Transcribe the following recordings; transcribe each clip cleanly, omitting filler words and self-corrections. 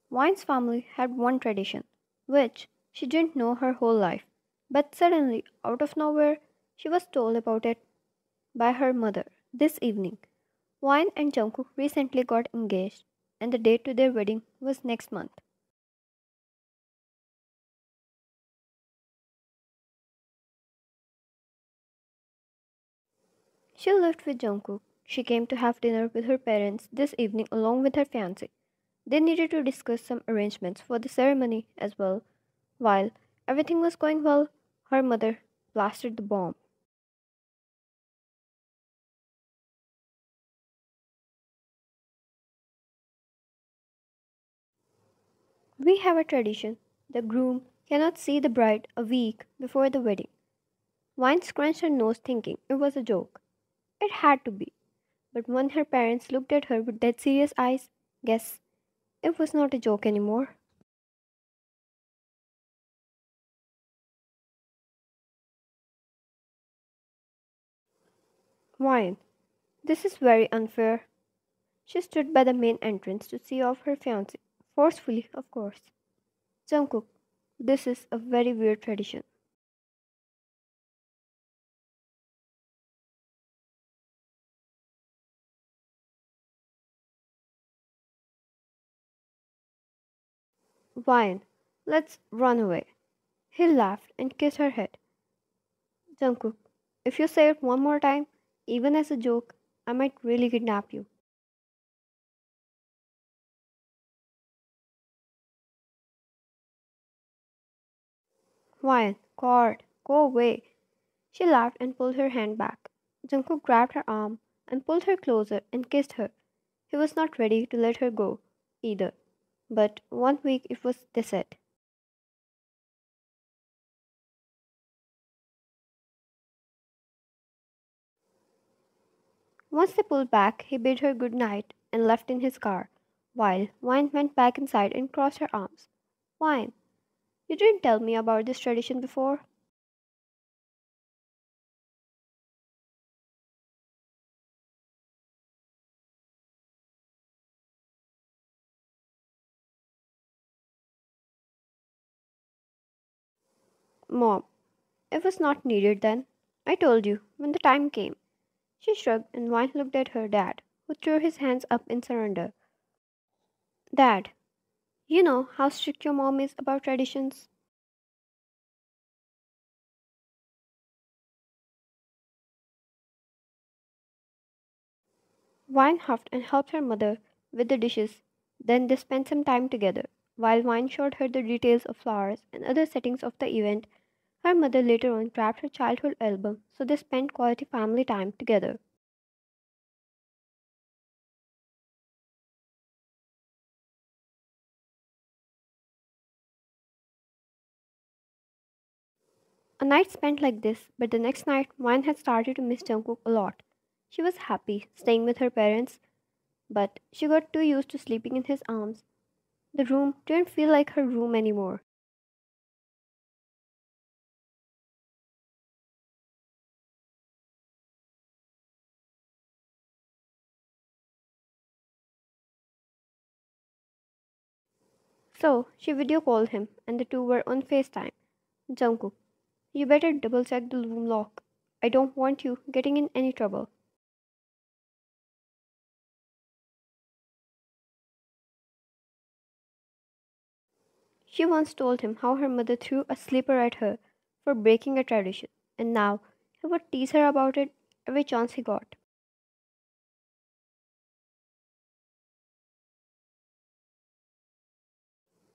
Wine's family had one tradition, which she didn't know her whole life, but suddenly, out of nowhere, she was told about it by her mother this evening. Wine and Jungkook recently got engaged, and the date to their wedding was next month. She lived with Jungkook. She came to have dinner with her parents this evening along with her fiancé. They needed to discuss some arrangements for the ceremony as well. While everything was going well, her mother blasted the bomb. We have a tradition. The groom cannot see the bride a week before the wedding. Vine scrunched her nose thinking it was a joke. It had to be. But when her parents looked at her with dead serious eyes, guess it was not a joke anymore. Vine, this is very unfair. She stood by the main entrance to see off her fiancé. Forcefully, of course. Jungkook, this is a very weird tradition. Vine, let's run away. He laughed and kissed her head. Jungkook, if you say it one more time, even as a joke, I might really kidnap you. Vine, God, go away. She laughed and pulled her hand back. Jungkook grabbed her arm and pulled her closer and kissed her. He was not ready to let her go either. But 1 week it was, they said. Once they pulled back, he bid her good night and left in his car, while Wine went back inside and crossed her arms. Wine, you didn't tell me about this tradition before. Mom, it was not needed then. I told you when the time came. She shrugged and Wine looked at her dad, who threw his hands up in surrender. Dad, you know how strict your mom is about traditions? Wine huffed and helped her mother with the dishes. Then they spent some time together. While Wine showed her the details of flowers and other settings of the event, her mother later on grabbed her childhood album so they spent quality family time together. A night spent like this, but the next night Wine had started to miss Jungkook a lot. She was happy staying with her parents, but she got too used to sleeping in his arms. The room didn't feel like her room anymore. So she video called him and the two were on FaceTime. Jungkook, you better double check the room lock. I don't want you getting in any trouble. She once told him how her mother threw a slipper at her for breaking a tradition, and now he would tease her about it every chance he got.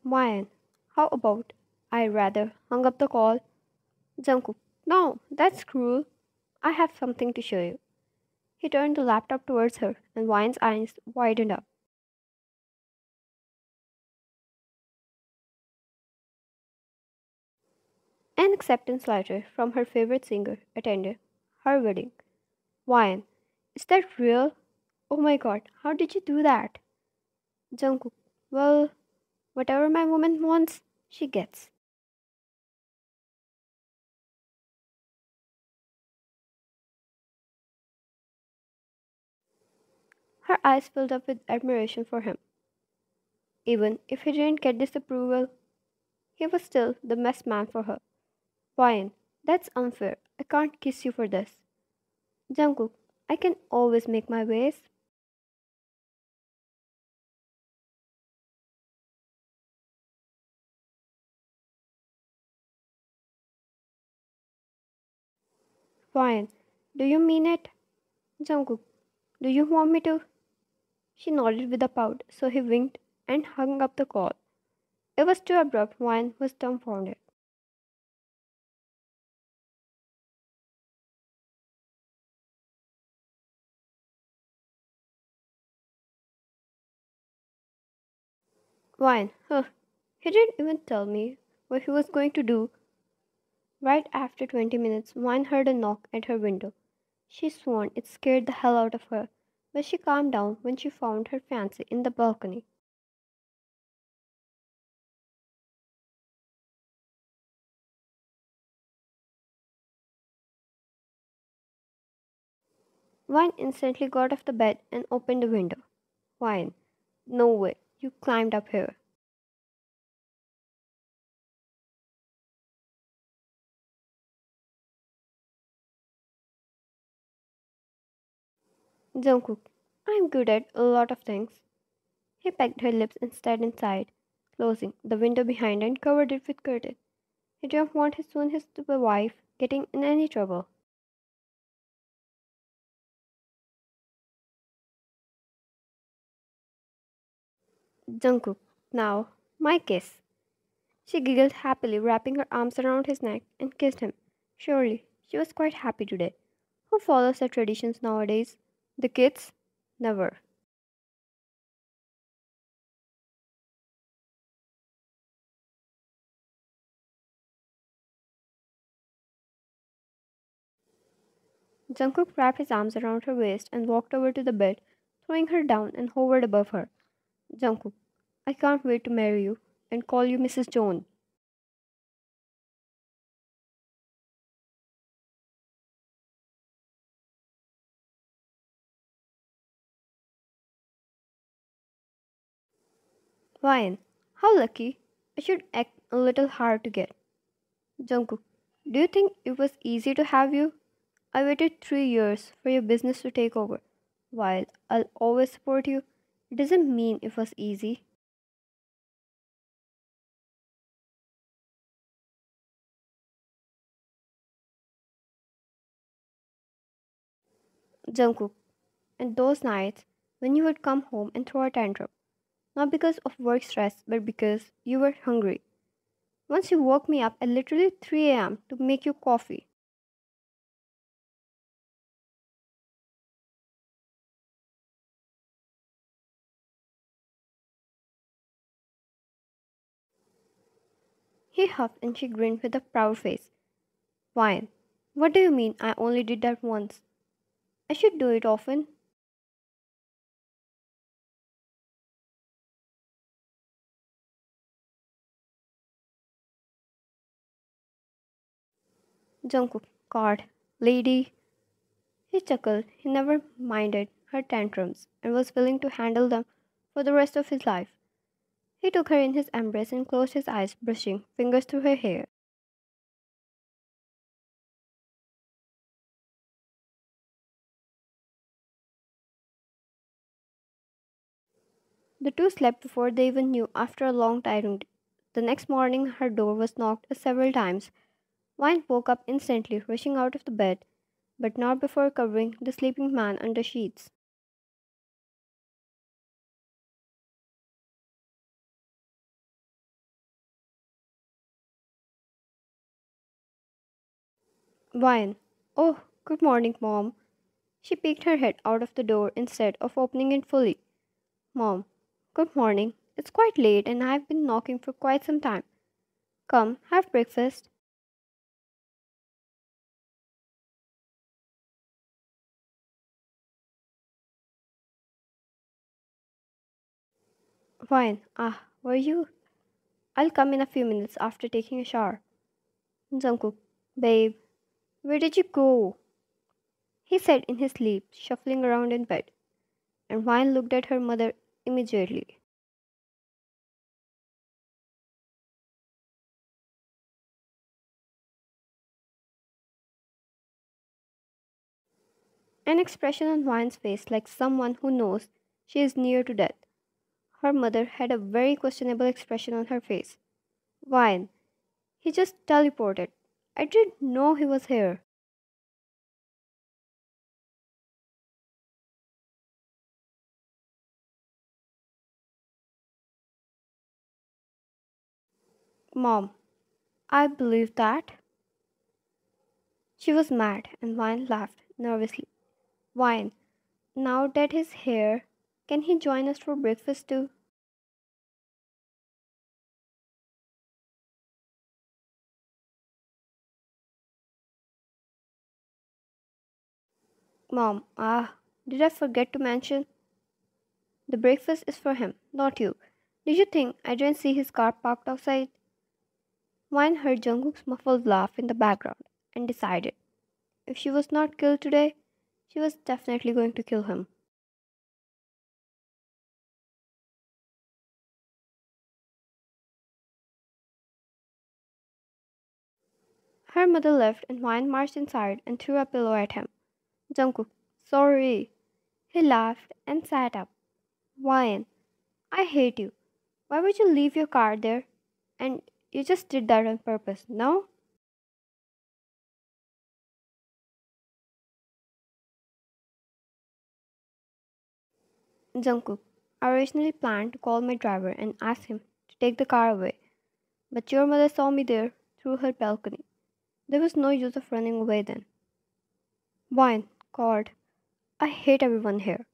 Mayan, how about I rather hung up the call? Jungkook, no, that's cruel. I have something to show you. He turned the laptop towards her, and Wine's eyes widened up. An acceptance letter from her favorite singer attended her wedding. Wine, is that real? Oh my god, how did you do that? Jungkook, well, whatever my woman wants, she gets. Her eyes filled up with admiration for him. Even if he didn't get this approval, he was still the best man for her. Ryan, that's unfair. I can't kiss you for this. Jungkook, I can always make my ways. Ryan, do you mean it? Jungkook, do you want me to? She nodded with a pout, so he winked and hung up the call. It was too abrupt. Ryan was dumbfounded. Ryan, huh? He didn't even tell me what he was going to do. Right after 20 minutes, Ryan heard a knock at her window. She swore it scared the hell out of her, but she calmed down when she found her fiancé in the balcony. Ryan instantly got off the bed and opened the window. Ryan, no way, you climbed up here. Jungkook, I'm good at a lot of things. He pecked her lips and stared inside, closing the window behind and covered it with curtain. He didn't want his stupid wife getting in any trouble. Jungkook, now, my kiss. She giggled happily, wrapping her arms around his neck and kissed him. Surely, she was quite happy today. Who follows the traditions nowadays? The kids? Never. Jungkook wrapped his arms around her waist and walked over to the bed, throwing her down and hovered above her. Jungkook, I can't wait to marry you and call you Mrs. Jones. Ryan, how lucky. I should act a little hard to get. Jungkook, do you think it was easy to have you? I waited 3 years for your business to take over. While I'll always support you, it doesn't mean it was easy. Jungkook, and those nights when you would come home and throw a tantrum, not because of work stress, but because you were hungry. Once you woke me up at literally 3 a.m. to make you coffee. He huffed and she grinned with a proud face. Wine. What do you mean I only did that once? I should do it often. Jungkook, God, lady. He chuckled. He never minded her tantrums and was willing to handle them for the rest of his life. He took her in his embrace and closed his eyes, brushing fingers through her hair. The two slept before they even knew after a long tiring day. The next morning her door was knocked several times. Wine woke up instantly, rushing out of the bed, but not before covering the sleeping man under sheets. Wine. Oh, good morning, Mom. She peeked her head out of the door instead of opening it fully. Mom, good morning. It's quite late and I've been knocking for quite some time. Come, have breakfast. Wine. Ah, were you? I'll come in a few minutes after taking a shower. Jungkook. Babe, where did you go? He said in his sleep, shuffling around in bed. And Wine looked at her mother immediately. An expression on Vine's face like someone who knows she is near to death. Her mother had a very questionable expression on her face. Vine, he just teleported. I didn't know he was here. Mom, I believe that. She was mad, and Vine laughed nervously. Vine, now that he's here, can he join us for breakfast too? Mom, did I forget to mention? The breakfast is for him, not you. Did you think I didn't see his car parked outside? Vine heard Jungkook's muffled laugh in the background and decided if she was not killed today, she was definitely going to kill him. Her mother left and Vine marched inside and threw a pillow at him. Jungkook, sorry. He laughed and sat up. Vine, I hate you. Why would you leave your car there? And you just did that on purpose, no? Jungkook, I originally planned to call my driver and ask him to take the car away, but your mother saw me there through her balcony. There was no use of running away then. Vine, God, I hate everyone here.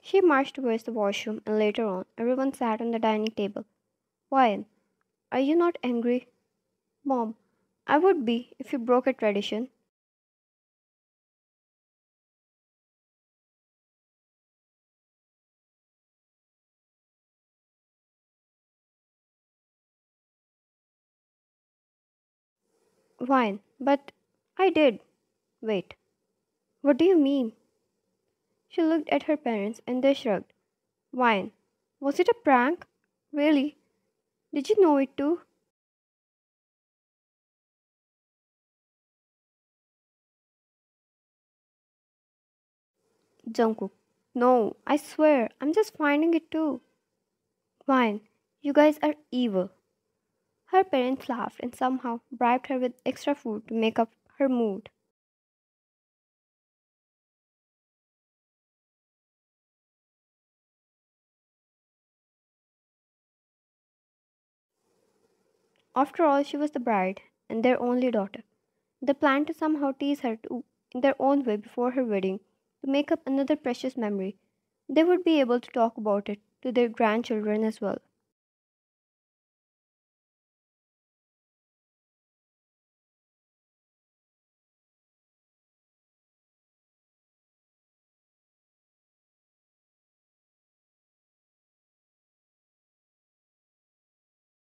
She marched towards the washroom and later on, everyone sat on the dining table. Vine, are you not angry? Mom, I would be if you broke a tradition. Vine, but I did. Wait, what do you mean? She looked at her parents and they shrugged. Vine, was it a prank? Really? Did you know it too? Jungkook, no, I swear, I'm just finding it too. Vine, you guys are evil. Her parents laughed and somehow bribed her with extra food to make up her mood. After all, she was the bride and their only daughter. They planned to somehow tease her too, in their own way before her wedding to make up another precious memory. They would be able to talk about it to their grandchildren as well.